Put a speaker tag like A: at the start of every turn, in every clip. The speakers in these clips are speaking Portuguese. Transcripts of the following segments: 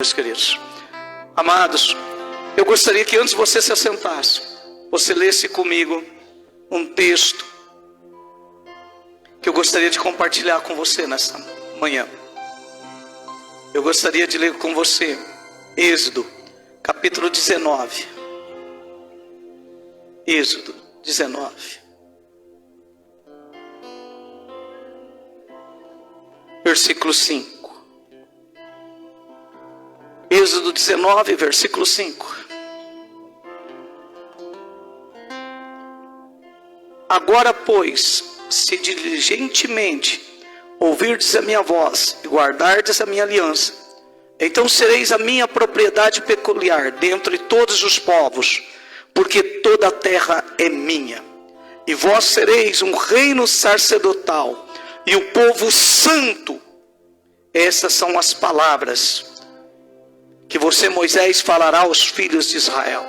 A: Meus queridos, amados, eu gostaria que antes de você se assentasse, você lesse comigo um texto que eu gostaria de compartilhar com você nessa manhã. Eu gostaria de ler com você Êxodo, capítulo 19. Êxodo 19. Versículo 5. Êxodo 19, versículo 5. Agora, pois, se diligentemente ouvirdes a minha voz e guardardes a minha aliança, então sereis a minha propriedade peculiar dentre todos os povos, porque toda a terra é minha. E vós sereis um reino sacerdotal e o povo santo. Essas são as palavras que você, Moisés, falará aos filhos de Israel.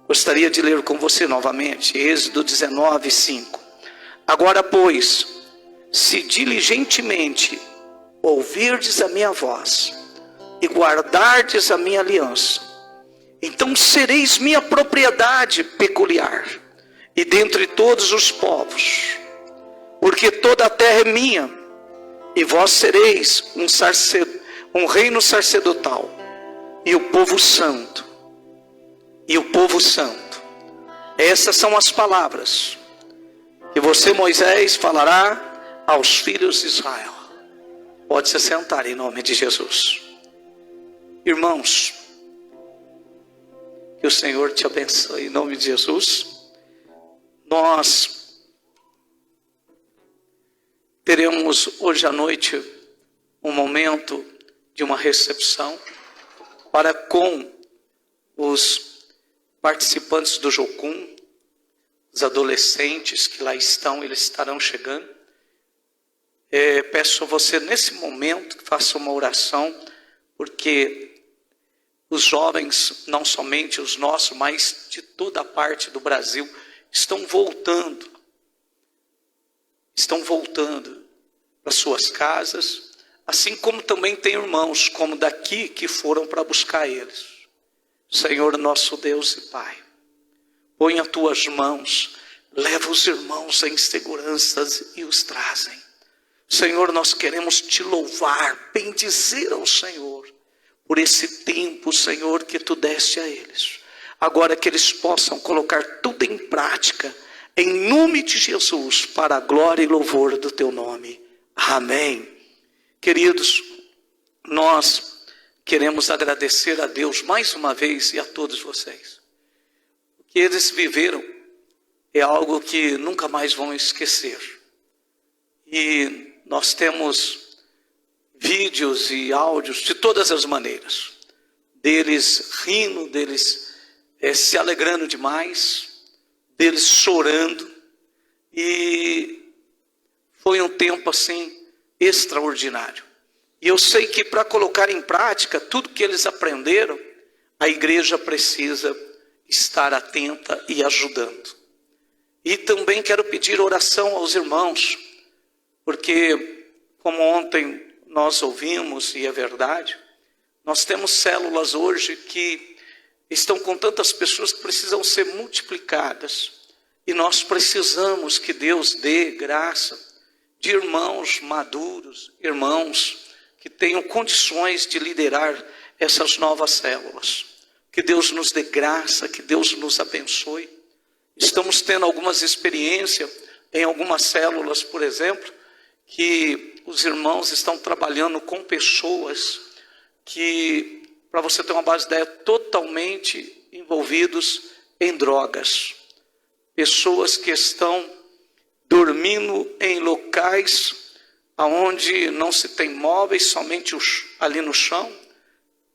A: Gostaria de ler com você novamente, Êxodo 19, 5. Agora, pois, se diligentemente ouvirdes a minha voz e guardardes a minha aliança, então sereis minha propriedade peculiar, e dentre todos os povos, porque toda a terra é minha, e vós sereis um reino sacerdotal, e o povo santo. E o povo santo. Essas são as palavras que você, Moisés, falará aos filhos de Israel. Pode se sentar em nome de Jesus. Irmãos, que o Senhor te abençoe em nome de Jesus. Nós teremos hoje à noite um momento de uma recepção para com os participantes do Jocum, os adolescentes que lá estão, eles estarão chegando. Peço a você nesse momento que faça uma oração, porque os jovens, não somente os nossos, mas de toda a parte do Brasil, estão voltando para suas casas, assim como também tem irmãos como daqui que foram para buscar eles. Senhor nosso Deus e Pai, põe as tuas mãos, leva os irmãos em segurança e os trazem. Senhor, nós queremos te louvar, bendizer ao Senhor, por esse tempo, Senhor, que tu deste a eles. Agora que eles possam colocar tudo em prática, em nome de Jesus, para a glória e louvor do teu nome. Amém. Queridos, nós queremos agradecer a Deus mais uma vez e a todos vocês. O que eles viveram é algo que nunca mais vão esquecer. E nós temos vídeos e áudios de todas as maneiras. Deles rindo, deles se alegrando demais, deles chorando. E foi um tempo assim extraordinário. E eu sei que para colocar em prática tudo que eles aprenderam, a igreja precisa estar atenta e ajudando. E também quero pedir oração aos irmãos, porque como ontem nós ouvimos, e é verdade, nós temos células hoje que estão com tantas pessoas que precisam ser multiplicadas. E nós precisamos que Deus dê graça de irmãos maduros, irmãos que tenham condições de liderar essas novas células. Que Deus nos dê graça, que Deus nos abençoe. Estamos tendo algumas experiências em algumas células, por exemplo, que os irmãos estão trabalhando com pessoas que, para você ter uma base de ideia, totalmente envolvidos em drogas. Pessoas que estão dormindo em locais onde não se tem móveis, somente ali no chão,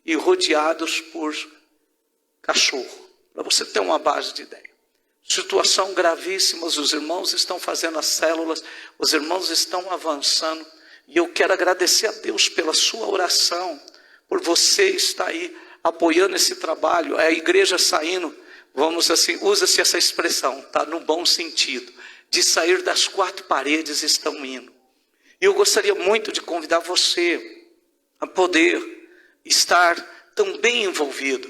A: e rodeados por cachorro, para você ter uma base de ideia. Situação gravíssima, os irmãos estão fazendo as células, os irmãos estão avançando, e eu quero agradecer a Deus pela sua oração, por você estar aí apoiando esse trabalho, a igreja saindo, vamos assim, usa-se essa expressão, tá no bom sentido, de sair das quatro paredes estão indo. E eu gostaria muito de convidar você a poder estar também envolvido.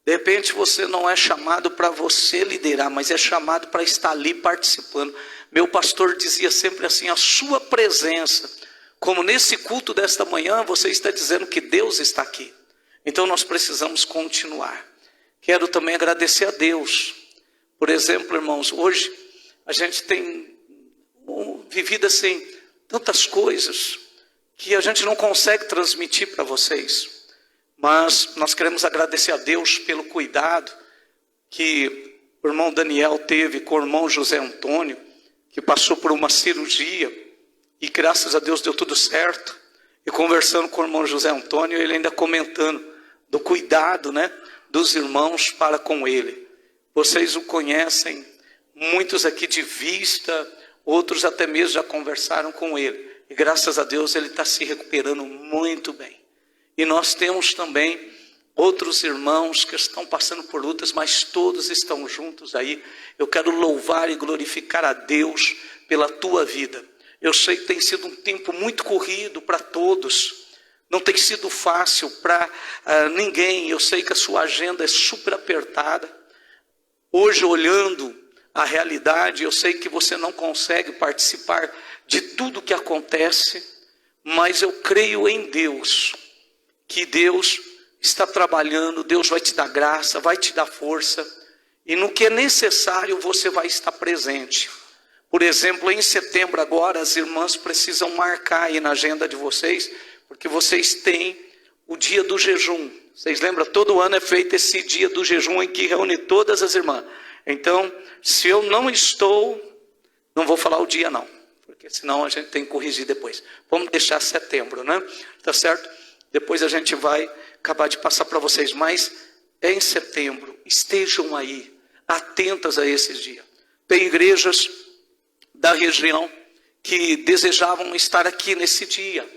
A: De repente você não é chamado para você liderar, mas é chamado para estar ali participando. Meu pastor dizia sempre assim: a sua presença, como nesse culto desta manhã, você está dizendo que Deus está aqui. Então nós precisamos continuar. Quero também agradecer a Deus. Por exemplo, irmãos, hoje a gente tem vivido assim tantas coisas que a gente não consegue transmitir para vocês. Mas nós queremos agradecer a Deus pelo cuidado que o irmão Daniel teve com o irmão José Antônio, que passou por uma cirurgia e graças a Deus deu tudo certo. E conversando com o irmão José Antônio, ele ainda comentando do cuidado, né, dos irmãos para com ele. Vocês o conhecem, muitos aqui de vista, outros até mesmo já conversaram com ele. E graças a Deus ele está se recuperando muito bem. E nós temos também outros irmãos que estão passando por lutas, mas todos estão juntos aí. Eu quero louvar e glorificar a Deus pela tua vida. Eu sei que tem sido um tempo muito corrido para todos. Não tem sido fácil para ninguém. Eu sei que a sua agenda é super apertada. Hoje, olhando a realidade, eu sei que você não consegue participar de tudo que acontece, mas eu creio em Deus, que Deus está trabalhando, Deus vai te dar graça, vai te dar força, e no que é necessário você vai estar presente. Por exemplo, em setembro agora, as irmãs precisam marcar aí na agenda de vocês, porque vocês têm o dia do jejum. Vocês lembram? Todo ano é feito esse dia do jejum em que reúne todas as irmãs. Então, se eu não estou, não vou falar o dia não, porque senão a gente tem que corrigir depois. Vamos deixar setembro, né? Tá certo? Depois a gente vai acabar de passar para vocês, mas é em setembro. Estejam aí, atentas a esses dias. Tem igrejas da região que desejavam estar aqui nesse dia,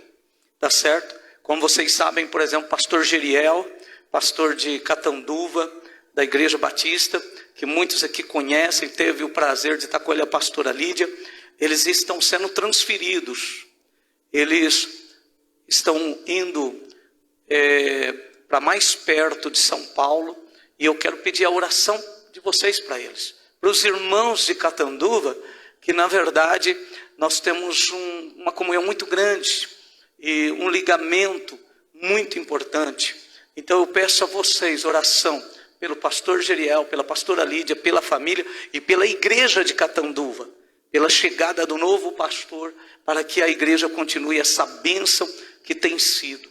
A: tá certo? Como vocês sabem, por exemplo, pastor Geriel, pastor de Catanduva, da Igreja Batista, que muitos aqui conhecem, teve o prazer de estar com ele, a pastora Lídia, eles estão sendo transferidos, eles estão indo para mais perto de São Paulo, e eu quero pedir a oração de vocês para eles, para os irmãos de Catanduva, que na verdade nós temos uma comunhão muito grande, e um ligamento muito importante. Então eu peço a vocês oração pelo pastor Geriel, pela pastora Lídia, pela família e pela igreja de Catanduva, pela chegada do novo pastor, para que a igreja continue essa bênção que tem sido.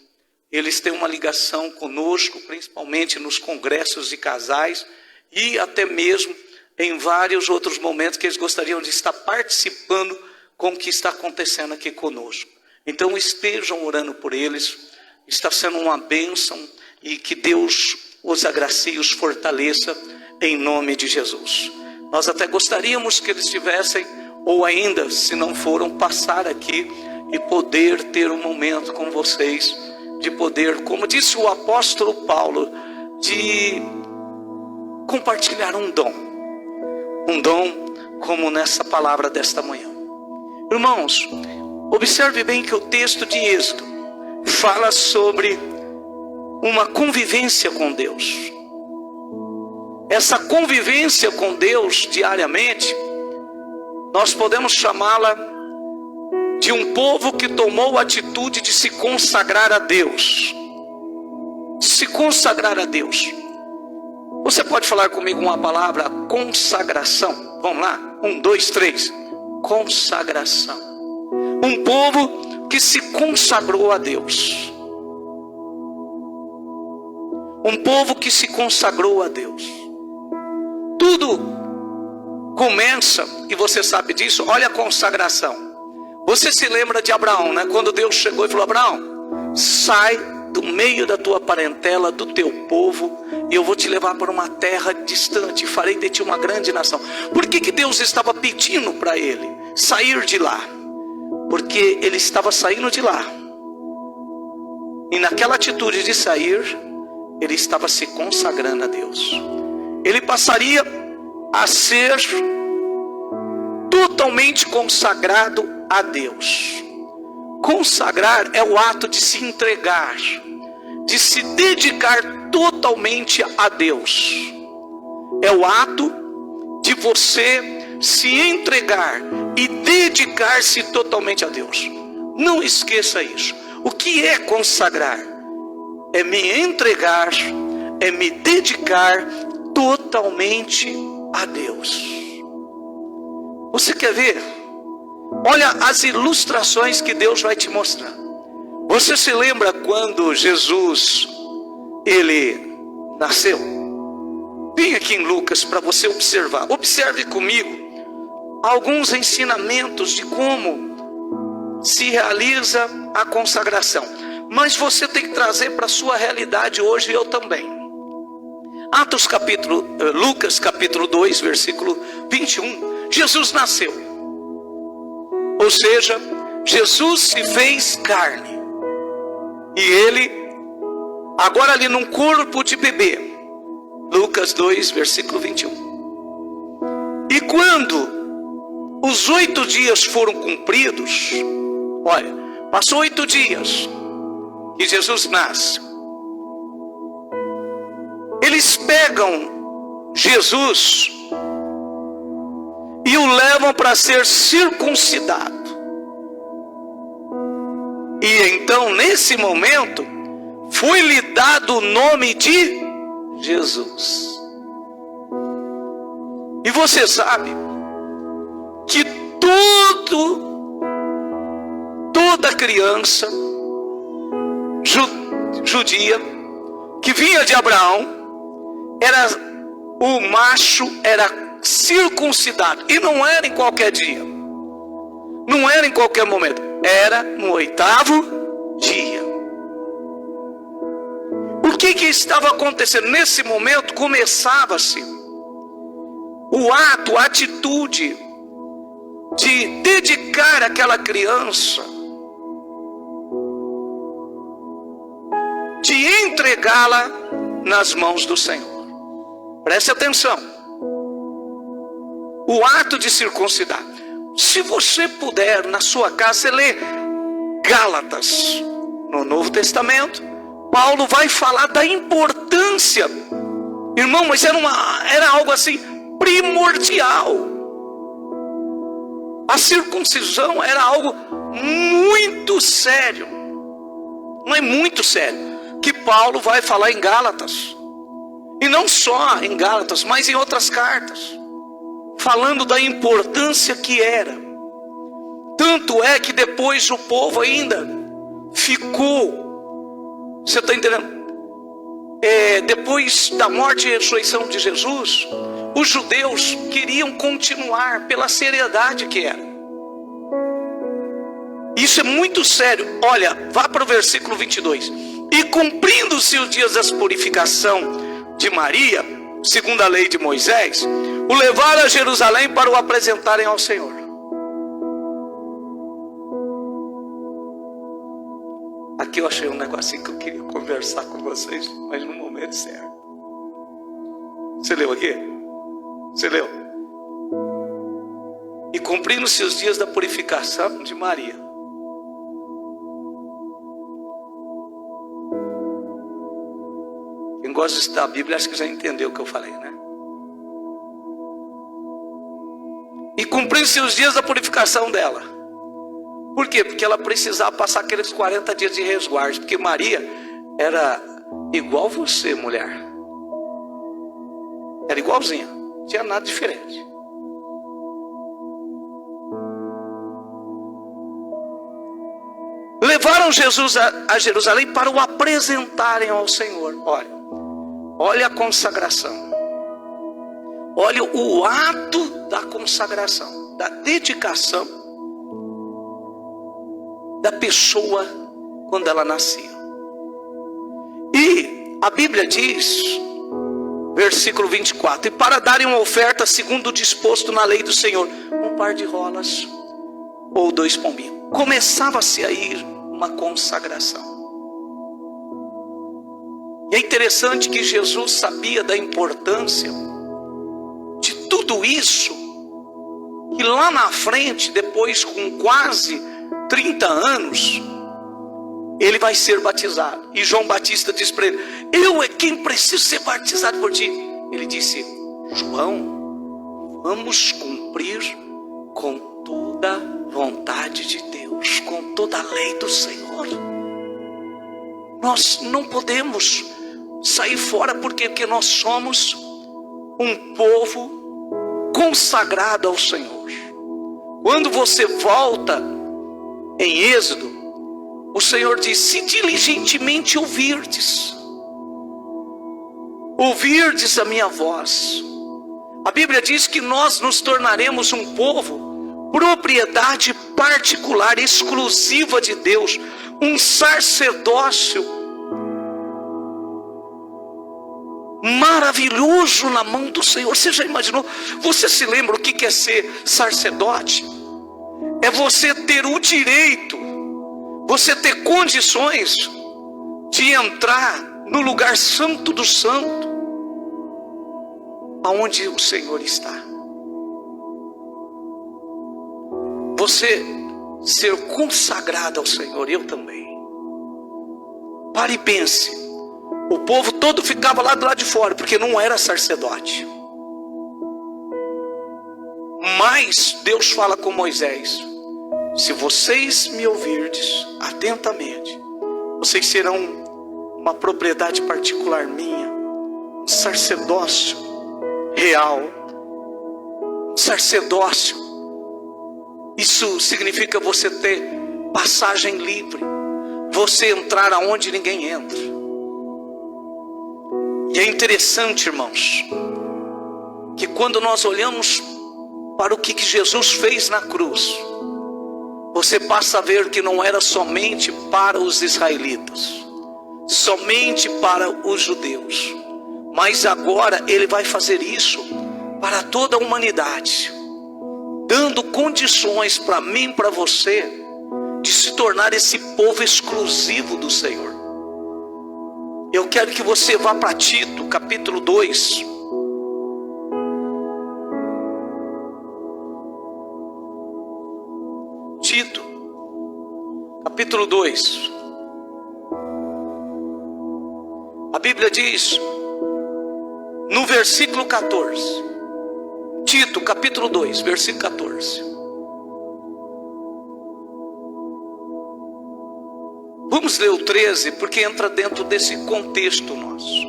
A: Eles têm uma ligação conosco, principalmente nos congressos de casais e até mesmo em vários outros momentos que eles gostariam de estar participando com o que está acontecendo aqui conosco. Então estejam orando por eles, está sendo uma bênção e que Deus os agracie e os fortaleça em nome de Jesus. Nós até gostaríamos que eles tivessem, ou ainda, se não foram, passar aqui e poder ter um momento com vocês, de poder, como disse o apóstolo Paulo, de compartilhar um dom como nessa palavra desta manhã. Irmãos, observe bem que o texto de Êxodo fala sobre uma convivência com Deus. Essa convivência com Deus diariamente, nós podemos chamá-la de um povo que tomou a atitude de se consagrar a Deus. Se consagrar a Deus. Você pode falar comigo uma palavra? Consagração. Vamos lá? 1, 2, 3. Consagração. Um povo que se consagrou a Deus. Um povo que se consagrou a Deus. Tudo começa, e você sabe disso, olha a consagração. Você se lembra de Abraão, né? Quando Deus chegou e falou: Abraão, sai do meio da tua parentela, do teu povo, e eu vou te levar para uma terra distante, e farei de ti uma grande nação. Por que Deus estava pedindo para ele sair de lá? Porque ele estava saindo de lá, e naquela atitude de sair, ele estava se consagrando a Deus. Ele passaria a ser totalmente consagrado a Deus. Consagrar é o ato de se entregar, de se dedicar totalmente a Deus. É o ato de você se entregar e dedicar-se totalmente a Deus. Não esqueça isso. O que é consagrar? É me entregar, é me dedicar totalmente a Deus. Você quer ver? Olha as ilustrações que Deus vai te mostrar. Você se lembra quando Jesus, ele nasceu? Vem aqui em Lucas para você observar. Observe comigo alguns ensinamentos de como se realiza a consagração. Mas você tem que trazer para a sua realidade hoje, eu também. Lucas capítulo 2, versículo 21. Jesus nasceu. Ou seja, Jesus se fez carne. E ele, agora ali num corpo de bebê. Lucas 2, versículo 21. E quando os 8 dias foram cumpridos, olha, passou 8 dias que Jesus nasce. Eles pegam Jesus e o levam para ser circuncidado. E então, nesse momento, foi-lhe dado o nome de Jesus. E você sabe que toda criança judia que vinha de Abraão, o macho era circuncidado. E não era em qualquer dia, não era em qualquer momento, era no 8º dia. O que estava acontecendo? Nesse momento começava-se o ato, a atitude de dedicar aquela criança, de entregá-la nas mãos do Senhor. Preste atenção. O ato de circuncidar. Se você puder, na sua casa, você lê Gálatas, no Novo Testamento, Paulo vai falar da importância. Irmão, mas era algo assim primordial. A circuncisão era algo muito sério. Não é muito sério que Paulo vai falar em Gálatas. E não só em Gálatas, mas em outras cartas, falando da importância que era. Tanto é que depois o povo ainda ficou, você está entendendo? Depois da morte e ressurreição de Jesus, os judeus queriam continuar pela seriedade que era. Isso é muito sério. Olha, vá para o versículo 22. E cumprindo-se os dias da purificação de Maria, segundo a lei de Moisés, o levaram a Jerusalém para o apresentarem ao Senhor. Aqui eu achei um negocinho que eu queria conversar com vocês, mas no momento certo. Você leu aqui? Você leu? E cumprindo-se os dias da purificação de Maria. Quem gosta de estudar a Bíblia, acho que já entendeu o que eu falei, né? E cumprindo-se os dias da purificação dela. Por quê? Porque ela precisava passar aqueles 40 dias de resguardo. Porque Maria era igual você, mulher. Era igualzinha. Não tinha nada diferente. Levaram Jesus a Jerusalém para o apresentarem ao Senhor. Olha a consagração. Olha o ato da consagração, da dedicação da pessoa quando ela nascia. E a Bíblia diz, versículo 24: e para darem uma oferta segundo o disposto na lei do Senhor, um par de rolas ou 2 pombinhos. Começava-se a ir uma consagração. E é interessante que Jesus sabia da importância de tudo isso, que lá na frente, depois com quase 30 anos, ele vai ser batizado. E João Batista diz para ele: eu é quem preciso ser batizado por ti. Ele disse: João, vamos cumprir com toda a vontade de Deus, com toda a lei do Senhor. Nós não podemos sair fora, porque nós somos um povo consagrado ao Senhor. Quando você volta em Êxodo, o Senhor diz: se diligentemente ouvirdes a minha voz. A Bíblia diz que nós nos tornaremos um povo, propriedade particular, exclusiva de Deus, um sacerdócio maravilhoso na mão do Senhor. Você já imaginou? Você se lembra o que é ser sacerdote? É você ter o direito, você ter condições de entrar no lugar santo do santo, aonde o Senhor está. Você ser consagrado ao Senhor. Eu também. Pare e pense. O povo todo ficava lá do lado de fora, porque não era sacerdote. Mas Deus fala com Moisés: se vocês me ouvirdes atentamente, vocês serão uma propriedade particular minha, um sacerdócio real, um sacerdócio. Isso significa você ter passagem livre, você entrar aonde ninguém entra. E é interessante, irmãos, que quando nós olhamos para o que Jesus fez na cruz, você passa a ver que não era somente para os israelitas, somente para os judeus, mas agora Ele vai fazer isso para toda a humanidade, dando condições para mim e para você de se tornar esse povo exclusivo do Senhor. Eu quero que você vá para Tito, capítulo 2. Tito, capítulo 2. A Bíblia diz, no versículo 14. Tito, capítulo 2, versículo 14. Vamos ler o 13, porque entra dentro desse contexto nosso.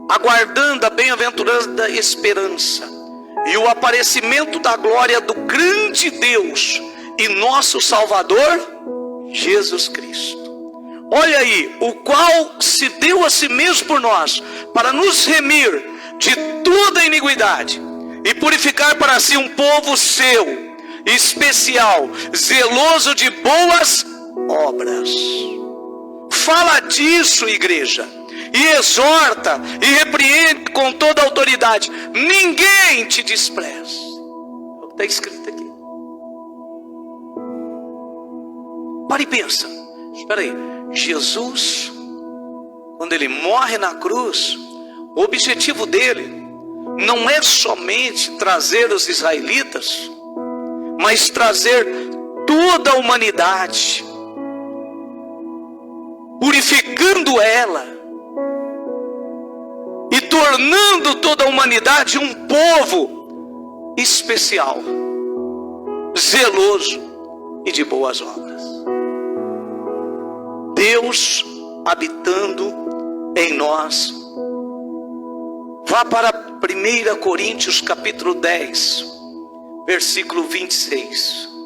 A: Aguardando a bem-aventurada esperança e o aparecimento da glória do grande Deus e nosso Salvador, Jesus Cristo. Olha aí, o qual se deu a si mesmo por nós, para nos remir de toda iniquidade e purificar para si um povo seu, especial, zeloso de boas obras. Fala disso, igreja, e exorta e repreende com toda a autoridade. Ninguém te despreze. É o que está escrito aqui. Para e pensa. Espera aí. Jesus, quando ele morre na cruz, o objetivo dele não é somente trazer os israelitas, mas trazer toda a humanidade, purificando ela e tornando toda a humanidade um povo especial, zeloso e de boas obras. Deus habitando em nós. Vá para 1 Coríntios capítulo 10, versículo 26.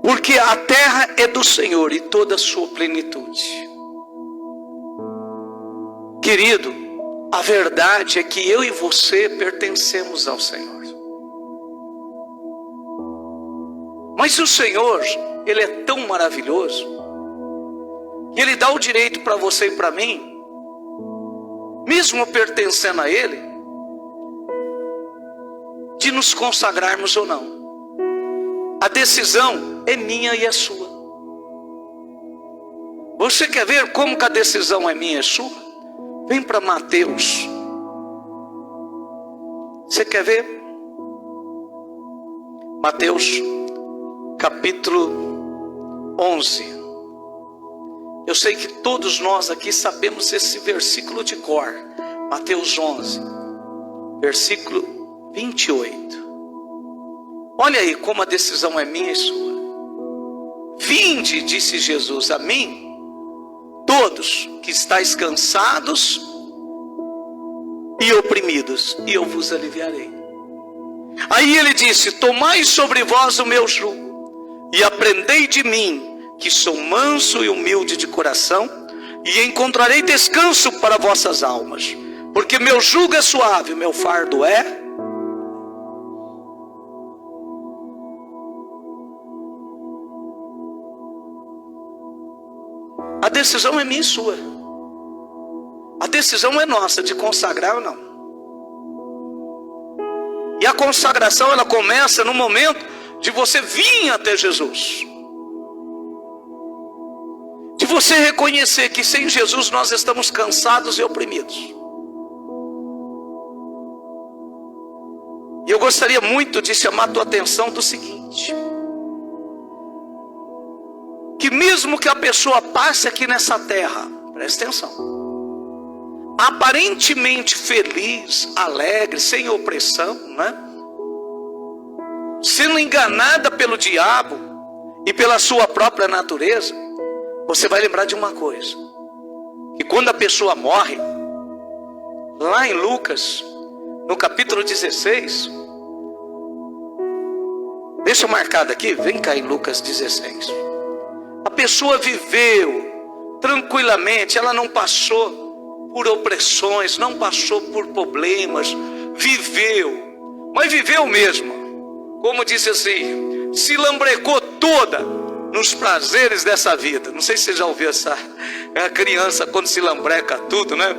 A: Porque a terra é do Senhor e toda a sua plenitude. Querido, a verdade é que eu e você pertencemos ao Senhor. Mas o Senhor Ele é tão maravilhoso, que Ele dá o direito para você e para mim, mesmo pertencendo a Ele, de nos consagrarmos ou não. A decisão é minha e é sua. Você quer ver como que a decisão é minha e sua? Vem para Mateus. Você quer ver? Mateus capítulo 11. Eu sei que todos nós aqui sabemos esse versículo de cor. Mateus 11, versículo 28. Olha aí como a decisão é minha e sua. Vinde, disse Jesus, a mim, todos que estáis cansados e oprimidos, e eu vos aliviarei. Aí ele disse: tomai sobre vós o meu jugo, e aprendei de mim, que sou manso e humilde de coração, e encontrarei descanso para vossas almas, porque meu jugo é suave, meu fardo é... A decisão é minha e sua. A decisão é nossa de consagrar ou não. E a consagração, ela começa no momento de você vir até Jesus, de você reconhecer que sem Jesus nós estamos cansados e oprimidos. E eu gostaria muito de chamar a tua atenção do seguinte: que mesmo que a pessoa passe aqui nessa terra, presta atenção, aparentemente feliz, alegre, sem opressão, né? Sendo enganada pelo diabo e pela sua própria natureza, você vai lembrar de uma coisa: que quando a pessoa morre, lá em Lucas, no capítulo 16, deixa marcado aqui, vem cá em Lucas 16. A pessoa viveu tranquilamente, ela não passou por opressões, não passou por problemas, viveu, mas viveu mesmo. Como disse assim, se lambrecou toda nos prazeres dessa vida. Não sei se você já ouviu essa, a criança quando se lambreca tudo, né?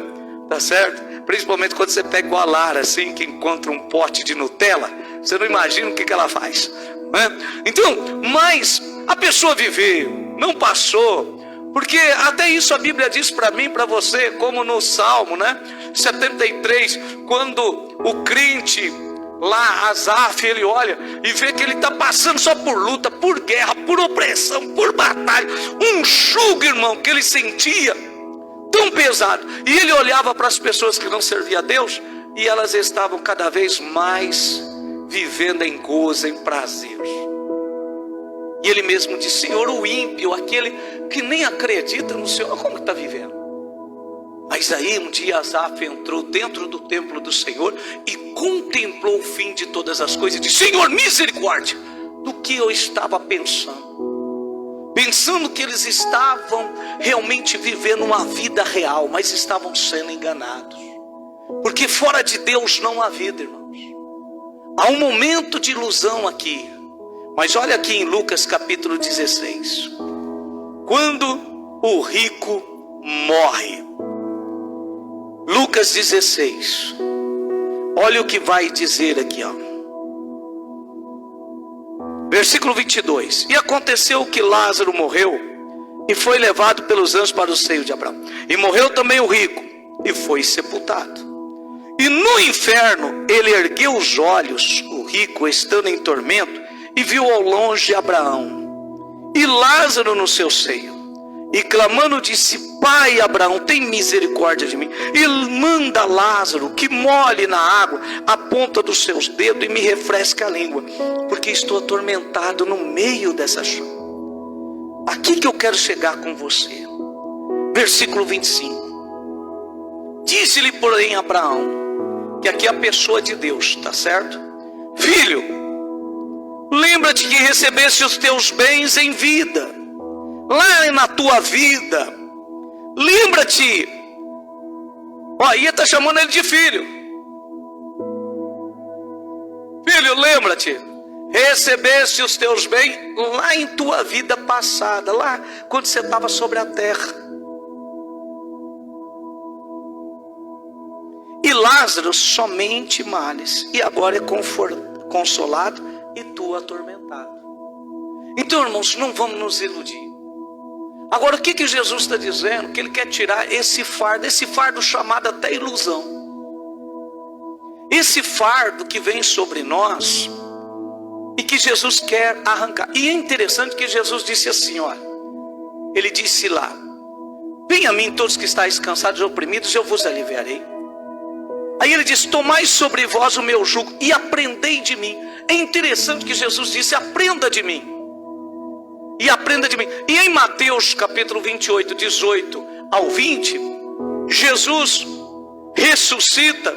A: Tá certo? Principalmente quando você pega o Alara assim, que encontra um pote de Nutella, você não imagina o que ela faz, né? Então, mas a pessoa viveu, não passou, porque até isso a Bíblia diz para mim, para você, como no Salmo, né? 73, quando o crente lá, Asaf, ele olha e vê que ele está passando só por luta, por guerra, por opressão, por batalha, um jugo, irmão, que ele sentia tão pesado, e ele olhava para as pessoas que não serviam a Deus, e elas estavam cada vez mais vivendo em gozo, em prazer. E ele mesmo disse: Senhor, o ímpio, aquele que nem acredita no Senhor, como está vivendo? Mas aí um dia Asaf entrou dentro do templo do Senhor e contemplou o fim de todas as coisas e disse: Senhor, misericórdia do que eu estava pensando que eles estavam realmente vivendo uma vida real, mas estavam sendo enganados, porque fora de Deus não há vida, irmãos. Há um momento de ilusão aqui. Mas olha aqui em Lucas capítulo 16, quando o rico morre. Lucas 16, olha o que vai dizer aqui, ó. Versículo 22. E aconteceu que Lázaro morreu e foi levado pelos anjos para o seio de Abraão. E morreu também o rico e foi sepultado. E no inferno ele ergueu os olhos, o rico estando em tormento, e viu ao longe Abraão e Lázaro no seu seio. E clamando disse: Pai Abraão, tem misericórdia de mim, e manda Lázaro que molhe na água a ponta dos seus dedos e me refresque a língua, porque estou atormentado no meio dessa chama. Aqui que eu quero chegar com você. Versículo 25. Disse-lhe porém Abraão, que aqui é a pessoa de Deus, tá certo? Filho, lembra-te que recebeste os teus bens em vida, lá na tua vida. Lembra-te. Ó, aí está chamando ele de filho. Filho, lembra-te. recebeste os teus bens lá em tua vida passada, lá quando você estava sobre a terra. E Lázaro somente males, e agora é consolado e tu atormentado. Então, irmãos, não vamos nos iludir. Agora, o que Jesus está dizendo? Que Ele quer tirar esse fardo chamado até ilusão. Esse fardo que vem sobre nós e que Jesus quer arrancar. E é interessante que Jesus disse assim, olha, Ele disse lá: vem a mim todos que estáis cansados e oprimidos, eu vos aliviarei. Aí Ele diz: tomai sobre vós o meu jugo e aprendei de mim. É interessante que Jesus disse: aprenda de mim. E aprenda de mim. E em Mateus capítulo 28, 18 ao 20, Jesus ressuscita.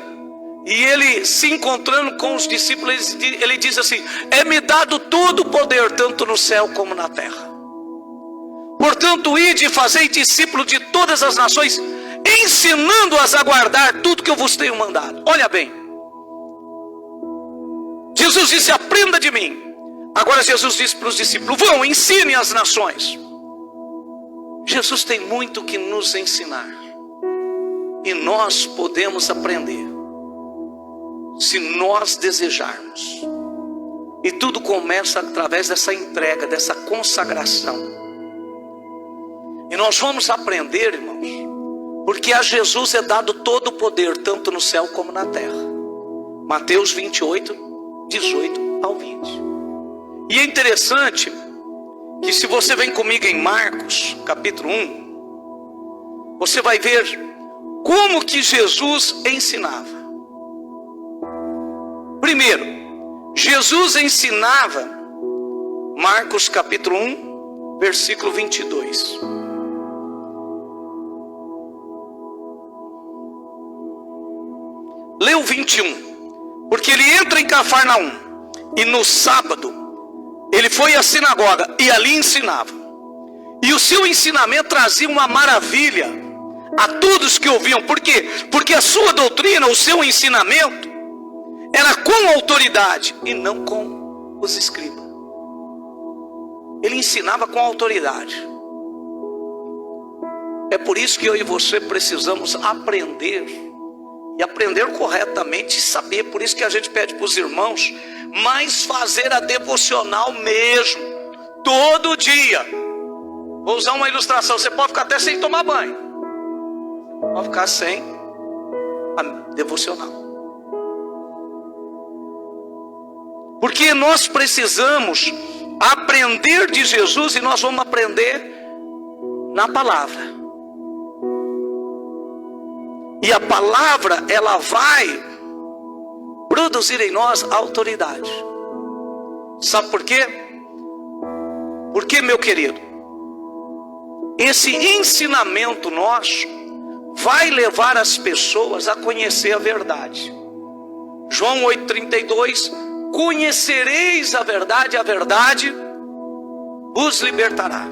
A: E Ele, se encontrando com os discípulos, Ele diz assim: é-me dado todo o poder, tanto no céu como na terra. Portanto, ide e fazei discípulos de todas as nações, ensinando-as a guardar tudo que eu vos tenho mandado. Olha bem, Jesus disse: aprenda de mim. Agora Jesus disse para os discípulos: vão, ensinem as nações. Jesus tem muito que nos ensinar, e nós podemos aprender, se nós desejarmos. E tudo começa através dessa entrega, dessa consagração. E nós vamos aprender, irmãos, porque a Jesus é dado todo o poder, tanto no céu como na terra. Mateus 28, 18 ao 20. E é interessante que, se você vem comigo em Marcos capítulo 1, você vai ver como que Jesus ensinava. Primeiro, Jesus ensinava, Marcos capítulo 1, versículo 22. Lê o 21. Porque ele entra em Cafarnaum, e no sábado ele foi à sinagoga e ali ensinava. E o seu ensinamento trazia uma maravilha a todos que ouviam. Por quê? Porque a sua doutrina, o seu ensinamento, era com autoridade e não com os escribas. Ele ensinava com autoridade. É por isso que eu e você precisamos aprender, e aprender corretamente, e saber. Por isso que a gente pede para os irmãos, mas fazer a devocional mesmo, todo dia. Vou usar uma ilustração: você pode ficar até sem tomar banho, pode ficar sem a devocional, porque nós precisamos aprender de Jesus, e nós vamos aprender na palavra. E a palavra, ela vai produzir em nós autoridade. Sabe por quê? Porque, meu querido, esse ensinamento nosso vai levar as pessoas a conhecer a verdade. João 8,32: conhecereis a verdade vos libertará.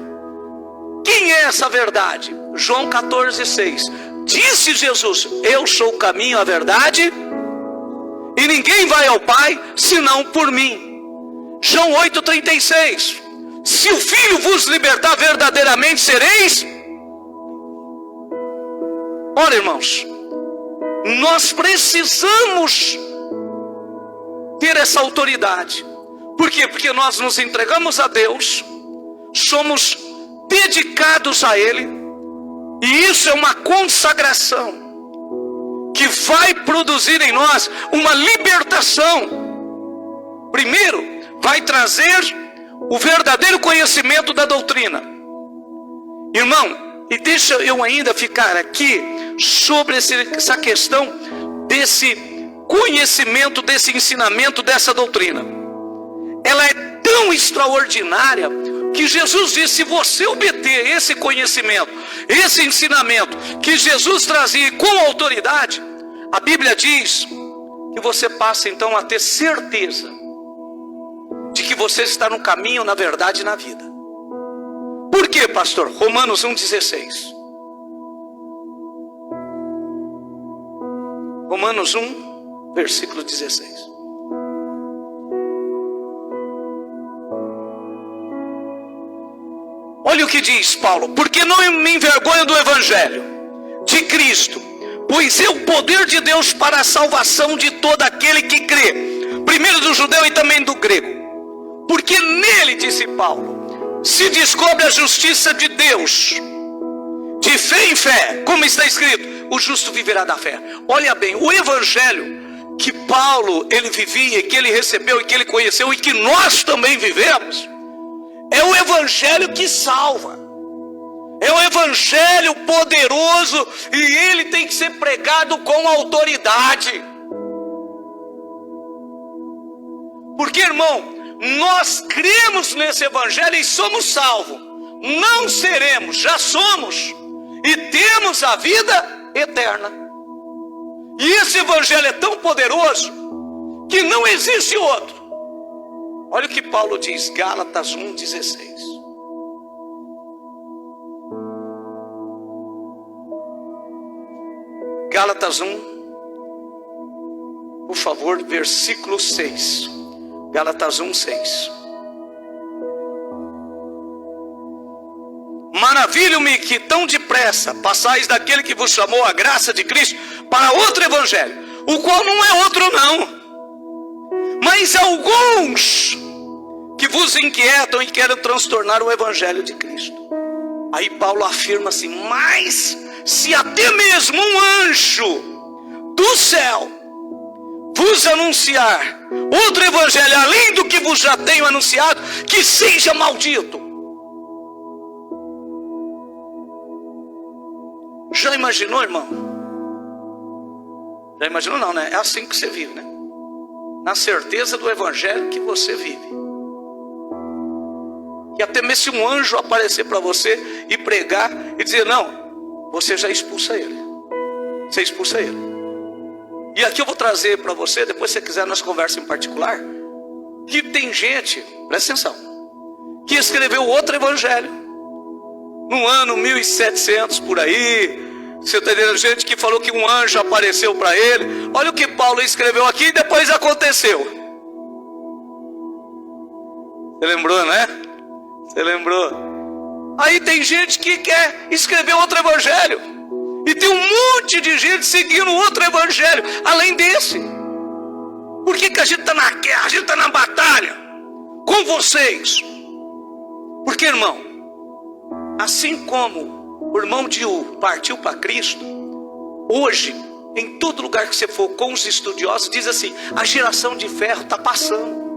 A: Quem é essa verdade? João 14,6. Disse Jesus: eu sou o caminho, a verdade, e ninguém vai ao Pai senão por mim. João 8,36. Se o Filho vos libertar, verdadeiramente sereis. Olha, irmãos, nós precisamos ter essa autoridade. Por quê? Porque nós nos entregamos a Deus, somos dedicados a Ele, e isso é uma consagração que vai produzir em nós uma libertação. Primeiro, vai trazer o verdadeiro conhecimento da doutrina. Irmão, e deixa eu ainda ficar aqui sobre essa questão desse conhecimento, desse ensinamento, dessa doutrina. Ela é tão extraordinária que Jesus disse: se você obter esse conhecimento, esse ensinamento que Jesus trazia com autoridade, a Bíblia diz que você passa então a ter certeza de que você está no caminho, na verdade e na vida. Por quê, pastor? Romanos 1,16. Romanos 1, versículo 16. diz Paulo: porque não me envergonho do evangelho de Cristo, pois é o poder de Deus para a salvação de todo aquele que crê, primeiro do judeu e também do grego. Porque nele, disse Paulo, se descobre a justiça de Deus, de fé em fé, como está escrito: o justo viverá da fé. Olha bem, o evangelho que Paulo ele vivia, que ele recebeu e que ele conheceu e que nós também vivemos, é o evangelho que salva. É um evangelho poderoso e ele tem que ser pregado com autoridade. Porque, irmão, nós cremos nesse evangelho e somos salvos. Não seremos, já somos. E temos a vida eterna. E esse evangelho é tão poderoso que não existe outro. Olha o que Paulo diz, Gálatas 1,16. Gálatas 1, por favor, versículo 6. Gálatas 1,6. Maravilho-me que tão depressa passais daquele que vos chamou a graça de Cristo para outro evangelho, o qual não é outro não, mas alguns que vos inquietam e querem transtornar o evangelho de Cristo. Aí Paulo afirma assim: mas se até mesmo um anjo do céu vos anunciar outro evangelho além do que vos já tenho anunciado, que seja maldito. Já imaginou, irmão? Já imaginou não, né? É assim que você vive, né? Na certeza do evangelho que você vive. E até mesmo se um anjo aparecer para você e pregar e dizer não, você já expulsa ele. Você expulsa ele. E aqui eu vou trazer para você, depois se você quiser nós conversamos em particular, que tem gente, presta atenção, que escreveu outro evangelho no ano 1700 por aí. Você está entendendo? Gente que falou que um anjo apareceu para ele. Olha o que Paulo escreveu aqui e depois aconteceu. Você lembrou, né? Você lembrou? Aí tem gente que quer escrever outro evangelho. E tem um monte de gente seguindo outro evangelho além desse. Por que a gente está na guerra, a gente está na batalha com vocês? Porque, irmão, assim como o irmão Dio partiu para Cristo, hoje, em todo lugar que você for com os estudiosos, diz assim: a geração de ferro está passando,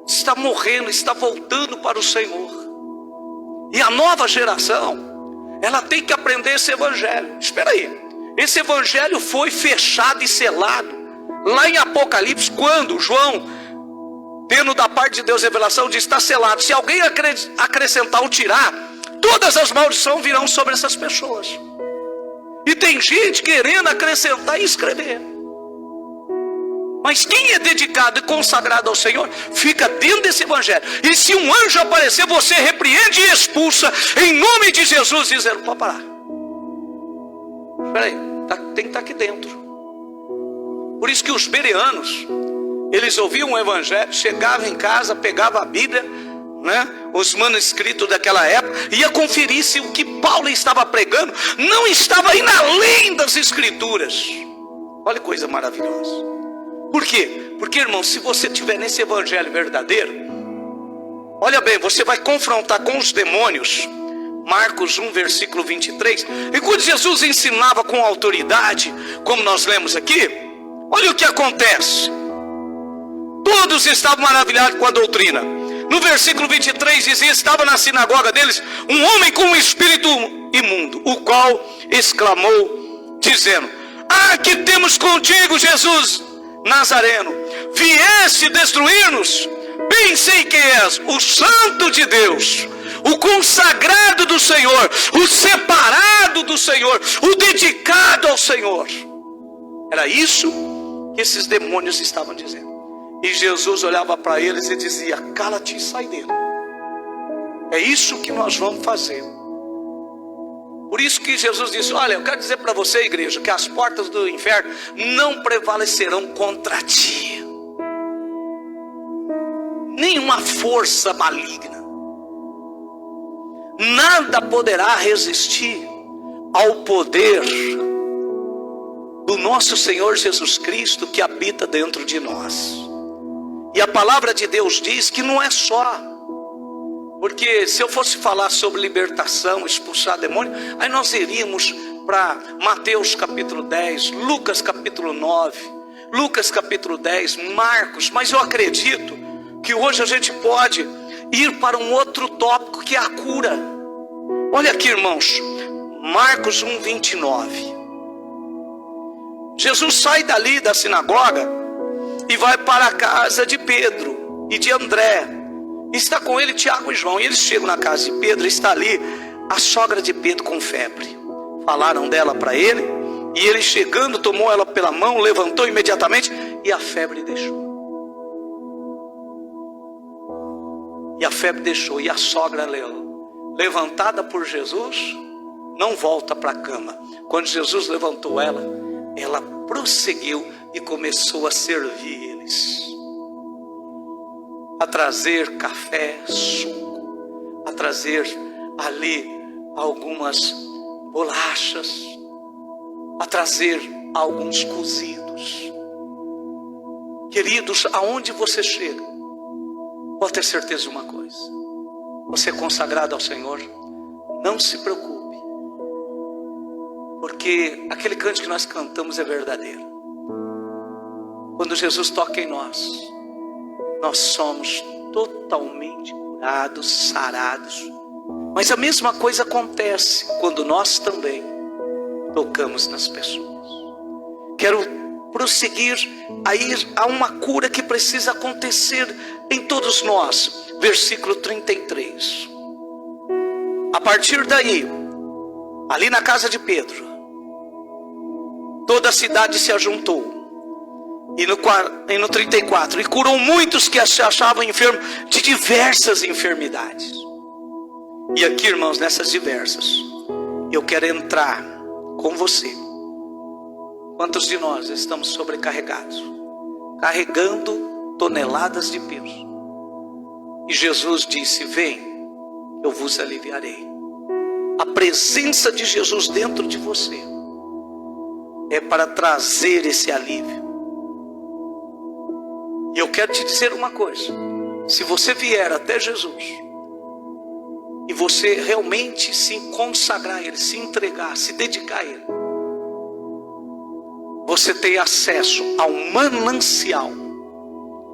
A: está morrendo, está voltando para o Senhor. E a nova geração, ela tem que aprender esse evangelho. Espera aí, esse evangelho foi fechado e selado lá em Apocalipse, quando João, tendo da parte de Deus revelação, diz: está selado. Se alguém acrescentar ou tirar, todas as maldições virão sobre essas pessoas. E tem gente querendo acrescentar e escrever. Mas quem é dedicado e consagrado ao Senhor, fica dentro desse evangelho. E se um anjo aparecer, você repreende e expulsa em nome de Jesus, dizendo: pode parar. Espera aí, tem que estar aqui dentro. Por isso que os bereanos, eles ouviam o evangelho, chegavam em casa, pegavam a Bíblia, né, os manuscritos daquela época, ia conferir se o que Paulo estava pregando não estava aí além das escrituras. Olha que coisa maravilhosa. Por quê? Porque, irmão, se você estiver nesse evangelho verdadeiro, olha bem, você vai confrontar com os demônios. Marcos 1, versículo 23. E quando Jesus ensinava com autoridade, como nós lemos aqui, olha o que acontece. Todos estavam maravilhados com a doutrina. No versículo 23 dizia: estava na sinagoga deles um homem com um espírito imundo, o qual exclamou, dizendo: ah, que temos contigo, Jesus Nazareno, vieste destruir-nos? Bem sei que és o santo de Deus, o consagrado do Senhor, o separado do Senhor, o dedicado ao Senhor. Era isso que esses demônios estavam dizendo. E Jesus olhava para eles e dizia: cala-te e sai dele. É isso que nós vamos fazer. Por isso que Jesus disse: olha, eu quero dizer para você, igreja, que as portas do inferno não prevalecerão contra ti. Nenhuma força maligna. nada poderá resistir ao poder do nosso Senhor Jesus Cristo que habita dentro de nós. E a palavra de Deus diz que não é só, porque se eu fosse falar sobre libertação, expulsar demônio, aí nós iríamos para Mateus capítulo 10, Lucas capítulo 9, Lucas capítulo 10, Marcos. Mas eu acredito que hoje a gente pode ir para um outro tópico, que é a cura. Olha aqui, irmãos, Marcos 1, 29. Jesus sai dali da sinagoga e vai para a casa de Pedro e de André. Está com ele Tiago e João. E eles chegam na casa de Pedro, e está ali a sogra de Pedro com febre. Falaram dela para ele, e ele, chegando, tomou ela pela mão, levantou imediatamente, e a febre deixou. E a febre deixou, e a sogra, levantada por Jesus, não volta para a cama. Quando Jesus levantou ela, ela prosseguiu e começou a servir eles, a trazer café, suco, a trazer ali algumas bolachas, a trazer alguns cozidos. Queridos, aonde você chega, pode ter certeza de uma coisa: você é consagrado ao Senhor, não se preocupe, porque aquele cântico que nós cantamos é verdadeiro. Quando Jesus toca em nós, nós somos totalmente curados, sarados. Mas a mesma coisa acontece quando nós também tocamos nas pessoas. Quero prosseguir a ir a uma cura que precisa acontecer em todos nós. Versículo 33. A partir daí, ali na casa de Pedro, toda a cidade se ajuntou. E no 34, e curou muitos que se achavam enfermos de diversas enfermidades. E aqui, irmãos, nessas diversas, eu quero entrar com você. Quantos de nós estamos sobrecarregados, carregando toneladas de peso? E Jesus disse: vem, eu vos aliviarei. A presença de Jesus dentro de você é para trazer esse alívio. E eu quero te dizer uma coisa: se você vier até Jesus e você realmente se consagrar a Ele, se entregar, se dedicar a Ele, você tem acesso ao manancial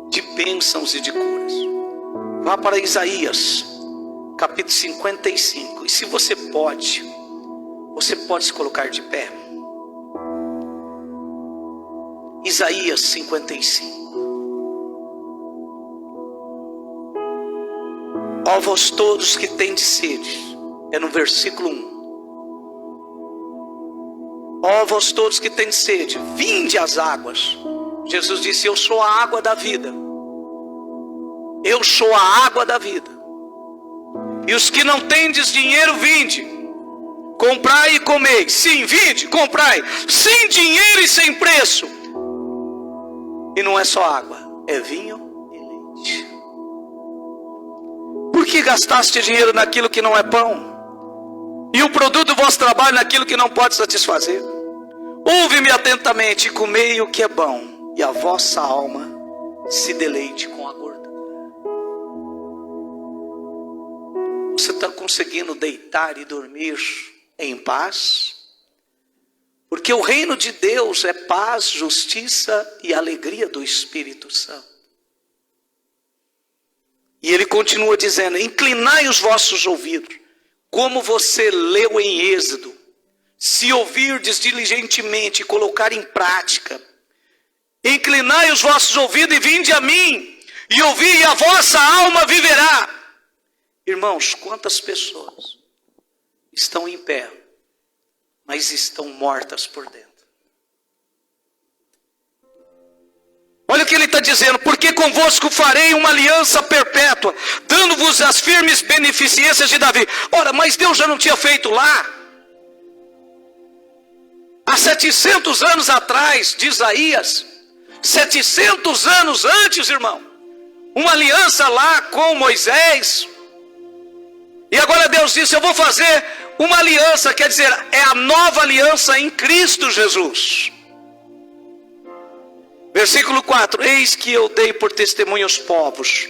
A: de bênçãos e de curas. Vá para Isaías capítulo 55. E se você pode se colocar de pé. Isaías 55. Ó vós todos que tendes sede, é no versículo 1. Ó vós todos que tendes sede, vinde às águas. Jesus disse: eu sou a água da vida. Eu sou a água da vida. E os que não tendes dinheiro, vinde, comprai e comei. Sim, vinde, comprai, sem dinheiro e sem preço. E não é só água, é vinho e leite. Por que gastaste dinheiro naquilo que não é pão? E o produto do vosso trabalho naquilo que não pode satisfazer? Ouve-me atentamente e comei o que é bom, e a vossa alma se deleite com a gordura. Você está conseguindo deitar e dormir em paz? Porque o reino de Deus é paz, justiça e alegria do Espírito Santo. E ele continua dizendo: inclinai os vossos ouvidos, como você leu em Êxodo. Se ouvirdes diligentemente e colocar em prática, inclinai os vossos ouvidos e vinde a mim, e ouvi, e a vossa alma viverá. Irmãos, quantas pessoas estão em pé, mas estão mortas por dentro? Olha o que ele está dizendo: porque convosco farei uma aliança perpétua, dando-vos as firmes beneficências de Davi. Ora, mas Deus já não tinha feito lá? Há 700 anos atrás, de Isaías, 700 anos antes, irmão, uma aliança lá com Moisés. E agora Deus disse: eu vou fazer uma aliança, quer dizer, é a nova aliança em Cristo Jesus. Versículo 4: eis que eu dei por testemunho aos povos,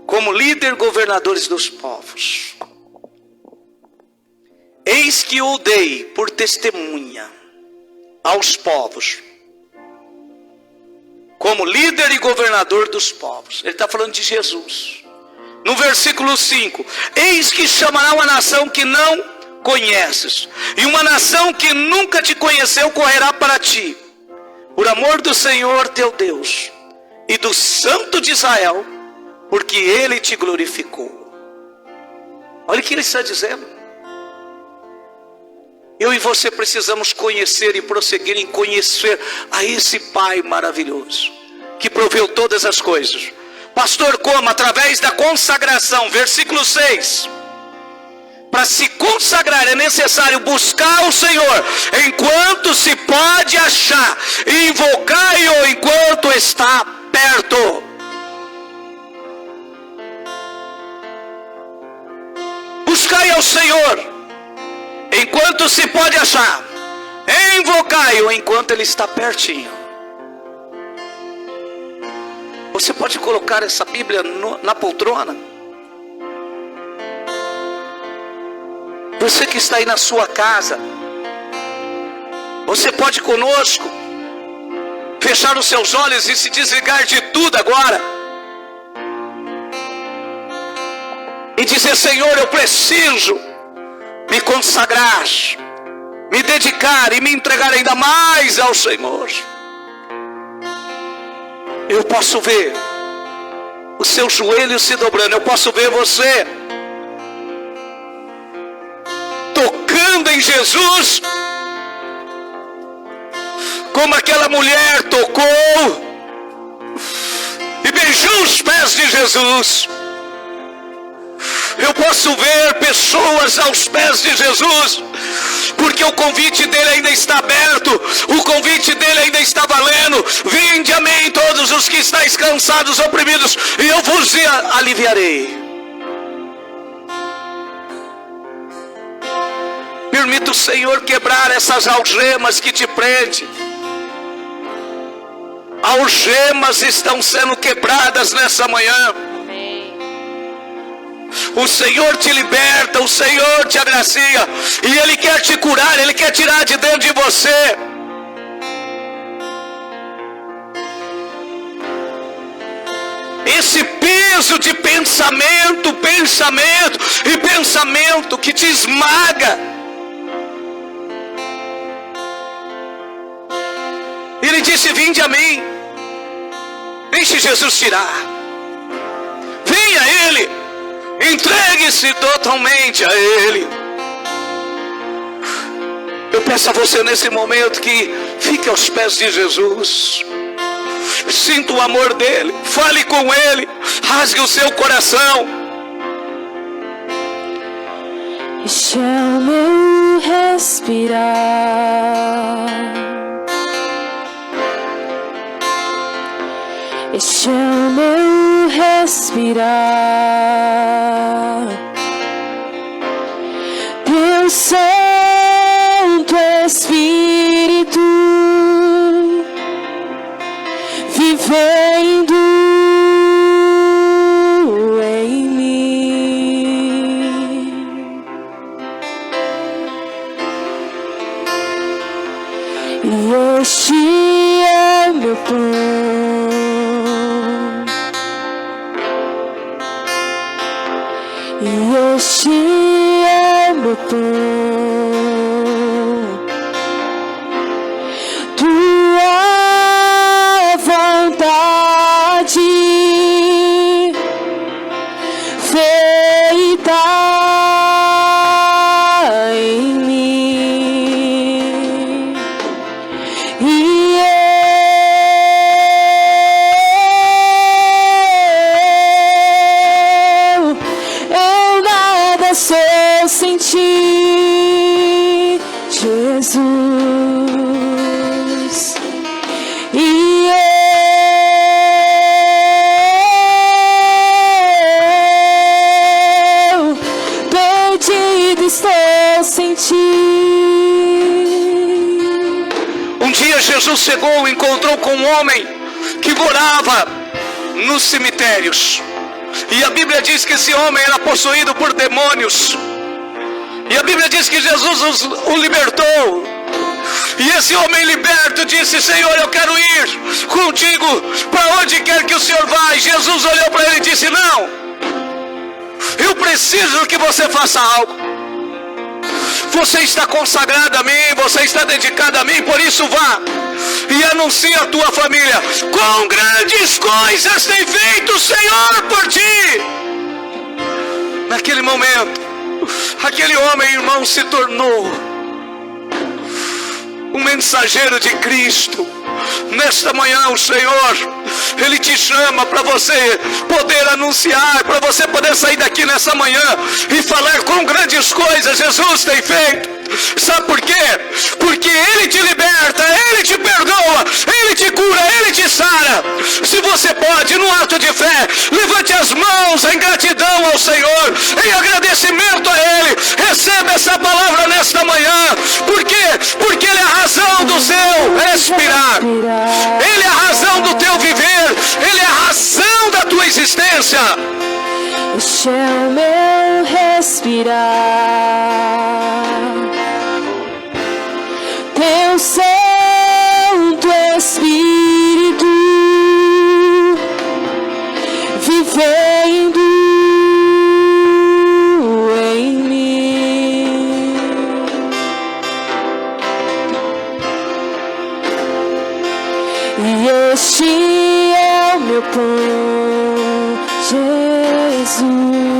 A: como líder governadores dos povos. Eis que eu dei por testemunha aos povos, como líder e governador dos povos. Ele está falando de Jesus. No versículo 5: eis que chamará uma nação que não conheces, e uma nação que nunca te conheceu correrá para ti, por amor do Senhor teu Deus, e do Santo de Israel, porque Ele te glorificou. Olha o que Ele está dizendo. Eu e você precisamos conhecer e prosseguir em conhecer a esse Pai maravilhoso, que proveu todas as coisas. Pastor, como? Através da consagração. Versículo 6. Para se consagrar é necessário buscar o Senhor enquanto se pode achar, e invocar-o enquanto está perto. Buscai ao Senhor enquanto se pode achar, invocai-o enquanto Ele está pertinho. Você pode colocar essa Bíblia na poltrona. Você que está aí na sua casa, você pode conosco fechar os seus olhos e se desligar de tudo agora e dizer: Senhor, eu preciso me consagrar, me dedicar e me entregar ainda mais ao Senhor. Eu posso ver os seus joelhos se dobrando, eu posso ver você tocando em Jesus, como aquela mulher tocou e beijou os pés de Jesus. Eu posso ver pessoas aos pés de Jesus, porque o convite dele ainda está aberto, o convite dele ainda está valendo. Vinde a mim todos os que estáis cansados, oprimidos, e eu vos aliviarei. Permita o Senhor quebrar essas algemas que te prendem. Algemas estão sendo quebradas nessa manhã. O Senhor te liberta, o Senhor te agracia, e Ele quer te curar, Ele quer tirar de dentro de você. Esse peso de pensamento que te esmaga. Ele disse: vinde a mim, deixe Jesus tirar, venha a Ele, entregue-se totalmente a Ele. Eu peço a você nesse momento que fique aos pés de Jesus, sinta o amor dele, fale com Ele, rasgue o seu coração.
B: Este é o meu respirar, este é o meu respirar, teu Santo Espírito vivendo em mim. E este é meu pão, e este é meu pão. Tua vontade feita em mim, e
A: dia Jesus chegou e encontrou com um homem que morava nos cemitérios. E a Bíblia diz que esse homem era possuído por demônios. E a Bíblia diz que Jesus o libertou. E esse homem liberto disse: Senhor, eu quero ir contigo para onde quer que o Senhor vá. E Jesus olhou para ele e disse: não, eu preciso que você faça algo. Você está consagrado a mim, você está dedicado a mim, por isso vá e anuncie à tua família: quão grandes coisas tem feito o Senhor por ti. Naquele momento, aquele homem, irmão, se tornou um mensageiro de Cristo. Nesta manhã o Senhor, Ele te chama para você poder anunciar, para você poder sair daqui nessa manhã e falar quão grandes coisas Jesus tem feito. Sabe por quê? Porque Ele te liberta, Ele te perdoa, Ele te cura, Ele te sara. Se você pode, no ato de fé, levante as mãos em gratidão ao Senhor, em agradecimento a Ele. Receba essa palavra nesta manhã. Por quê? Porque Ele é a razão do seu respirar, Ele é a razão do teu viver, Ele é a razão da tua existência.
B: Este é o meu respirar, Teu Santo Espírito vivendo em mim. E este é o meu pão, Jesus.